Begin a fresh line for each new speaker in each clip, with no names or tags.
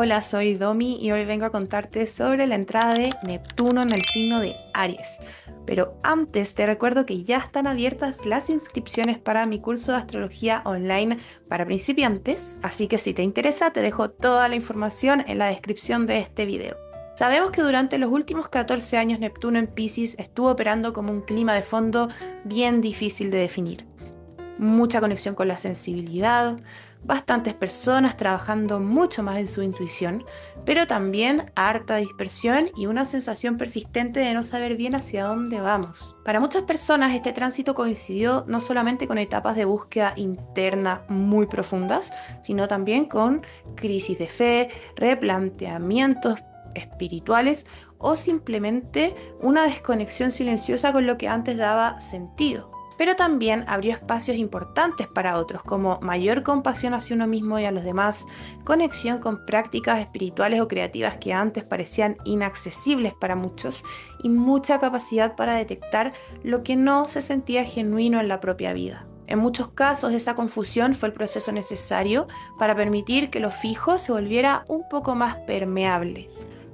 Hola, soy Domi y hoy vengo a contarte sobre la entrada de Neptuno en el signo de Aries. Pero antes te recuerdo que ya están abiertas las inscripciones para mi curso de astrología online para principiantes, así que si te interesa te dejo toda la información en la descripción de este video. Sabemos que durante los últimos 14 años Neptuno en Piscis estuvo operando como un clima de fondo bien difícil de definir. Mucha conexión con la sensibilidad, bastantes personas trabajando mucho más en su intuición, pero también harta dispersión y una sensación persistente de no saber bien hacia dónde vamos. Para muchas personas este tránsito coincidió no solamente con etapas de búsqueda interna muy profundas, sino también con crisis de fe, replanteamientos espirituales o simplemente una desconexión silenciosa con lo que antes daba sentido. Pero también abrió espacios importantes para otros, como mayor compasión hacia uno mismo y a los demás, conexión con prácticas espirituales o creativas que antes parecían inaccesibles para muchos, y mucha capacidad para detectar lo que no se sentía genuino en la propia vida. En muchos casos esa confusión fue el proceso necesario para permitir que lo fijo se volviera un poco más permeable.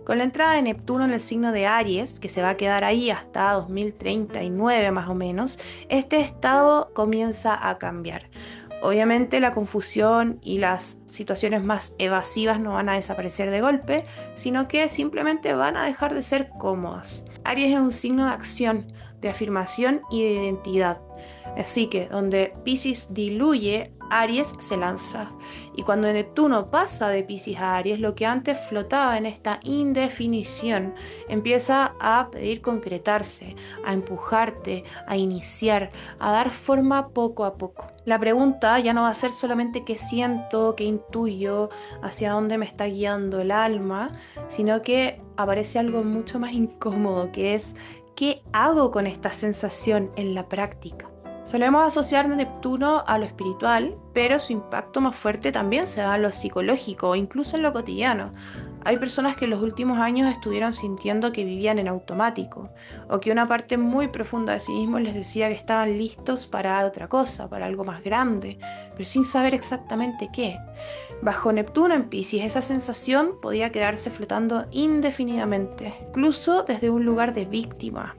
Con la entrada de Neptuno en el signo de Aries, que se va a quedar ahí hasta 2039 más o menos, este estado comienza a cambiar. Obviamente la confusión y las situaciones más evasivas no van a desaparecer de golpe, sino que simplemente van a dejar de ser cómodas. Aries es un signo de acción, de afirmación y de identidad. Así que donde Piscis diluye, Aries se lanza. Y cuando Neptuno pasa de Piscis a Aries, lo que antes flotaba en esta indefinición empieza a pedir concretarse, a empujarte, a iniciar, a dar forma poco a poco. La pregunta ya no va a ser solamente qué siento, qué intuyo, hacia dónde me está guiando el alma, sino que aparece algo mucho más incómodo, que es ¿qué hago con esta sensación en la práctica? Solemos asociar Neptuno a lo espiritual, pero su impacto más fuerte también se da en lo psicológico o incluso en lo cotidiano. Hay personas que en los últimos años estuvieron sintiendo que vivían en automático, o que una parte muy profunda de sí mismos les decía que estaban listos para otra cosa, para algo más grande, pero sin saber exactamente qué. Bajo Neptuno en Piscis, esa sensación podía quedarse flotando indefinidamente, incluso desde un lugar de víctima,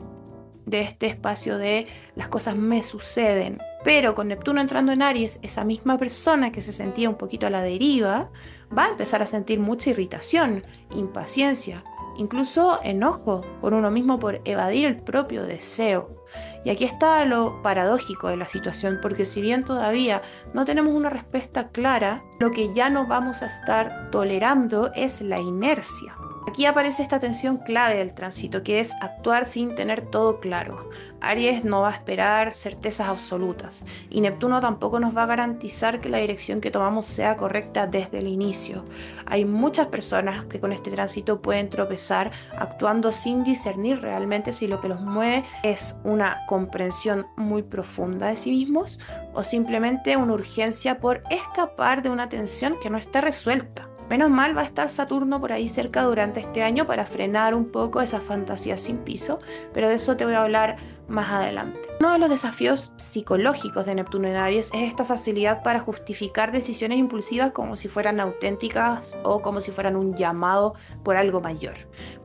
de este espacio de las cosas me suceden. Pero con Neptuno entrando en Aries, esa misma persona que se sentía un poquito a la deriva va a empezar a sentir mucha irritación, impaciencia, incluso enojo por uno mismo por evadir el propio deseo. Y aquí está lo paradójico de la situación, porque si bien todavía no tenemos una respuesta clara, lo que ya no vamos a estar tolerando es la inercia. Aquí aparece esta tensión clave del tránsito, que es actuar sin tener todo claro. Aries no va a esperar certezas absolutas y Neptuno tampoco nos va a garantizar que la dirección que tomamos sea correcta desde el inicio. Hay muchas personas que con este tránsito pueden tropezar actuando sin discernir realmente si lo que los mueve es una comprensión muy profunda de sí mismos o simplemente una urgencia por escapar de una tensión que no está resuelta. Menos mal va a estar Saturno por ahí cerca durante este año para frenar un poco esa fantasía sin piso, pero de eso te voy a hablar más adelante. Uno de los desafíos psicológicos de Neptuno en Aries es esta facilidad para justificar decisiones impulsivas como si fueran auténticas o como si fueran un llamado por algo mayor.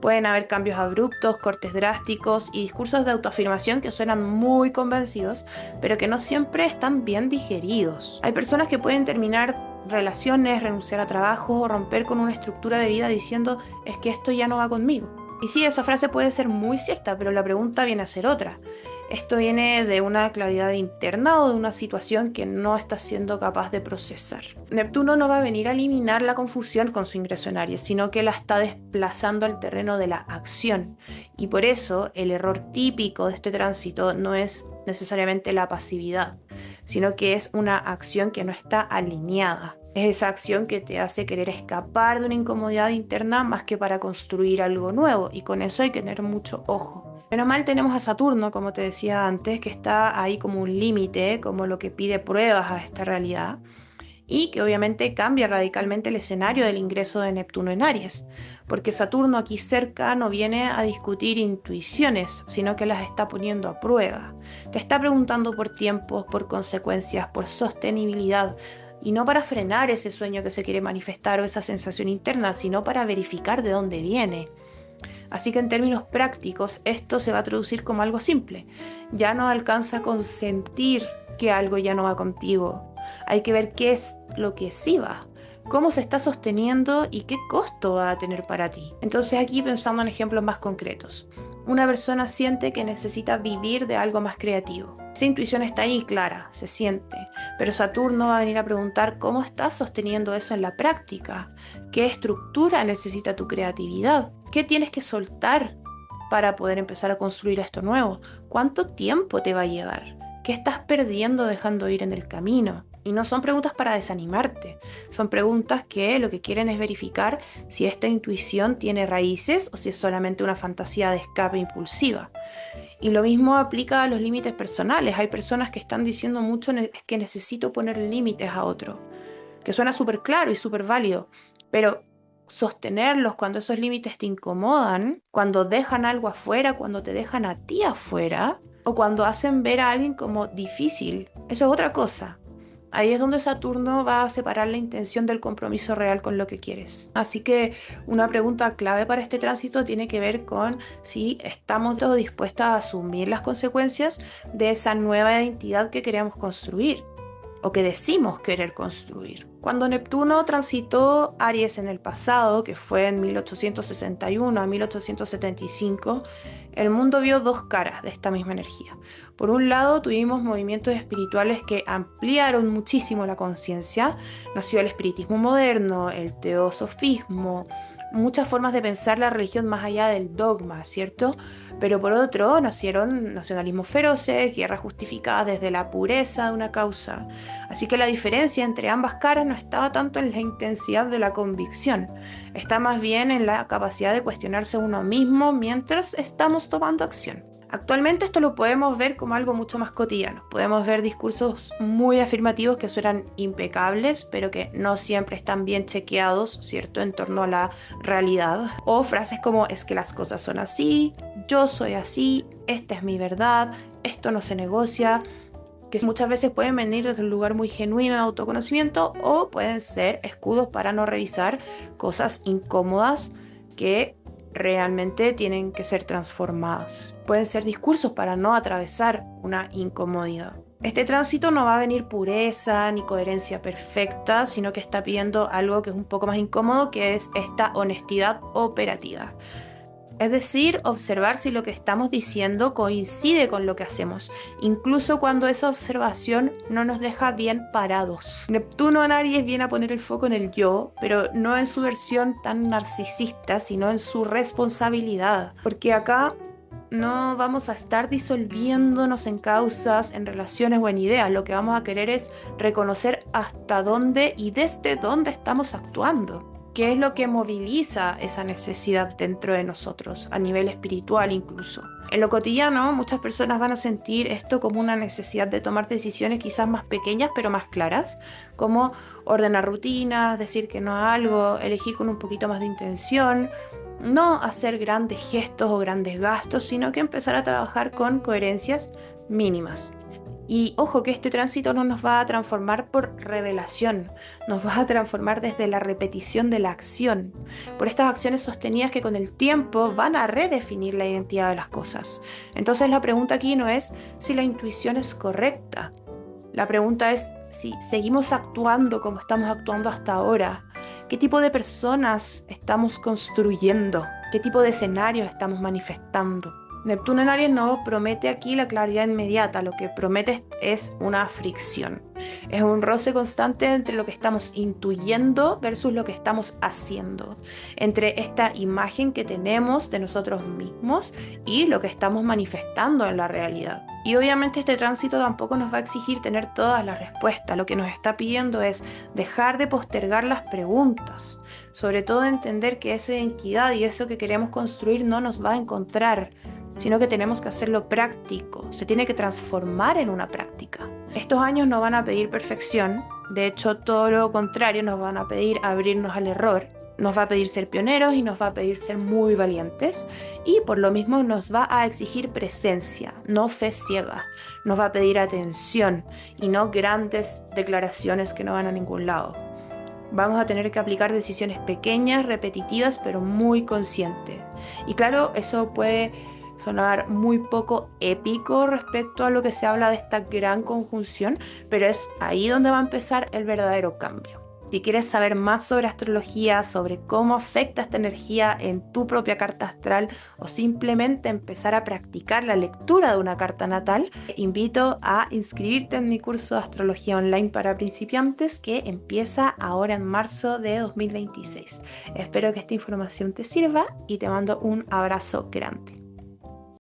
Pueden haber cambios abruptos, cortes drásticos y discursos de autoafirmación que suenan muy convencidos, pero que no siempre están bien digeridos. Hay personas que pueden terminar relaciones, renunciar a trabajo o romper con una estructura de vida diciendo es que esto ya no va conmigo. Y sí, esa frase puede ser muy cierta, pero la pregunta viene a ser otra. ¿Esto viene de una claridad interna o de una situación que no está siendo capaz de procesar? Neptuno no va a venir a eliminar la confusión con su ingreso en Aries, sino que la está desplazando al terreno de la acción. Y por eso el error típico de este tránsito no es necesariamente la pasividad, sino que es una acción que no está alineada. Es esa acción que te hace querer escapar de una incomodidad interna más que para construir algo nuevo, y con eso hay que tener mucho ojo. Menos mal tenemos a Saturno, como te decía antes, que está ahí como un límite, como lo que pide pruebas a esta realidad, y que obviamente cambia radicalmente el escenario del ingreso de Neptuno en Aries, porque Saturno aquí cerca no viene a discutir intuiciones, sino que las está poniendo a prueba. Te está preguntando por tiempos, por consecuencias, por sostenibilidad. y no para frenar ese sueño que se quiere manifestar o esa sensación interna, sino para verificar de dónde viene. Así que en términos prácticos, esto se va a traducir como algo simple. Ya no alcanza con sentir que algo ya no va contigo. Hay que ver qué es lo que sí va, cómo se está sosteniendo y qué costo va a tener para ti. Entonces aquí pensando en ejemplos más concretos. Una persona siente que necesita vivir de algo más creativo. Esa intuición está ahí, clara, se siente, pero Saturno va a venir a preguntar cómo estás sosteniendo eso en la práctica, qué estructura necesita tu creatividad, qué tienes que soltar para poder empezar a construir esto nuevo, cuánto tiempo te va a llevar, qué estás perdiendo dejando ir en el camino. Y no son preguntas para desanimarte, son preguntas que lo que quieren es verificar si esta intuición tiene raíces o si es solamente una fantasía de escape impulsiva. Y lo mismo aplica a los límites personales. Hay personas que están diciendo mucho que necesito poner límites a otro, que suena súper claro y súper válido, pero sostenerlos cuando esos límites te incomodan, cuando dejan algo afuera, cuando te dejan a ti afuera, o cuando hacen ver a alguien como difícil, eso es otra cosa. Ahí es donde Saturno va a separar la intención del compromiso real con lo que quieres. Así que una pregunta clave para este tránsito tiene que ver con si estamos todos dispuestos a asumir las consecuencias de esa nueva identidad que queremos construir o que decimos querer construir. Cuando Neptuno transitó Aries en el pasado, que fue en 1861 a 1875, el mundo vio dos caras de esta misma energía. Por un lado, tuvimos movimientos espirituales que ampliaron muchísimo la conciencia. Nació el espiritismo moderno, el teosofismo, muchas formas de pensar la religión más allá del dogma, ¿cierto? Pero por otro, nacieron nacionalismos feroces, guerras justificadas desde la pureza de una causa. Así que la diferencia entre ambas caras no estaba tanto en la intensidad de la convicción, está más bien en la capacidad de cuestionarse uno mismo mientras estamos tomando acción. Actualmente esto lo podemos ver como algo mucho más cotidiano. Podemos ver discursos muy afirmativos que suenan impecables, pero que no siempre están bien chequeados, ¿cierto?, en torno a la realidad. O frases como es que las cosas son así, yo soy así, esta es mi verdad, esto no se negocia, que muchas veces pueden venir desde un lugar muy genuino de autoconocimiento o pueden ser escudos para no revisar cosas incómodas que realmente tienen que ser transformadas. Pueden ser discursos para no atravesar una incomodidad. Este tránsito no va a venir pureza ni coherencia perfecta, sino que está pidiendo algo que es un poco más incómodo, que es esta honestidad operativa. Es decir, observar si lo que estamos diciendo coincide con lo que hacemos, incluso cuando esa observación no nos deja bien parados. Neptuno en Aries viene a poner el foco en el yo, pero no en su versión tan narcisista, sino en su responsabilidad. Porque acá no vamos a estar disolviéndonos en causas, en relaciones o en ideas. Lo que vamos a querer es reconocer hasta dónde y desde dónde estamos actuando. ¿Qué es lo que moviliza esa necesidad dentro de nosotros, a nivel espiritual incluso? En lo cotidiano, muchas personas van a sentir esto como una necesidad de tomar decisiones quizás más pequeñas pero más claras, como ordenar rutinas, decir que no a algo, elegir con un poquito más de intención, no hacer grandes gestos o grandes gastos, sino que empezar a trabajar con coherencias mínimas. Y ojo que este tránsito no nos va a transformar por revelación, nos va a transformar desde la repetición de la acción, por estas acciones sostenidas que con el tiempo van a redefinir la identidad de las cosas. Entonces la pregunta aquí no es si la intuición es correcta, la pregunta es si seguimos actuando como estamos actuando hasta ahora, qué tipo de personas estamos construyendo, qué tipo de escenarios estamos manifestando. Neptuno en Aries no promete aquí la claridad inmediata, lo que promete es una fricción. Es un roce constante entre lo que estamos intuyendo versus lo que estamos haciendo, entre esta imagen que tenemos de nosotros mismos y lo que estamos manifestando en la realidad. Y obviamente este tránsito tampoco nos va a exigir tener todas las respuestas, lo que nos está pidiendo es dejar de postergar las preguntas, sobre todo entender que esa identidad y eso que queremos construir no nos va a encontrar, sino que tenemos que hacerlo práctico, se tiene que transformar en una práctica. Estos años no van a pedir perfección, de hecho todo lo contrario, nos van a pedir abrirnos al error. Nos va a pedir ser pioneros y nos va a pedir ser muy valientes y por lo mismo nos va a exigir presencia, no fe ciega. Nos va a pedir atención y no grandes declaraciones que no van a ningún lado. Vamos a tener que aplicar decisiones pequeñas, repetitivas, pero muy conscientes. Y claro, eso puede sonar muy poco épico respecto a lo que se habla de esta gran conjunción, pero es ahí donde va a empezar el verdadero cambio. Si quieres saber más sobre astrología, sobre cómo afecta esta energía en tu propia carta astral o simplemente empezar a practicar la lectura de una carta natal, te invito a inscribirte en mi curso de astrología online para principiantes que empieza ahora en marzo de 2026. Espero que esta información te sirva y te mando un abrazo grande.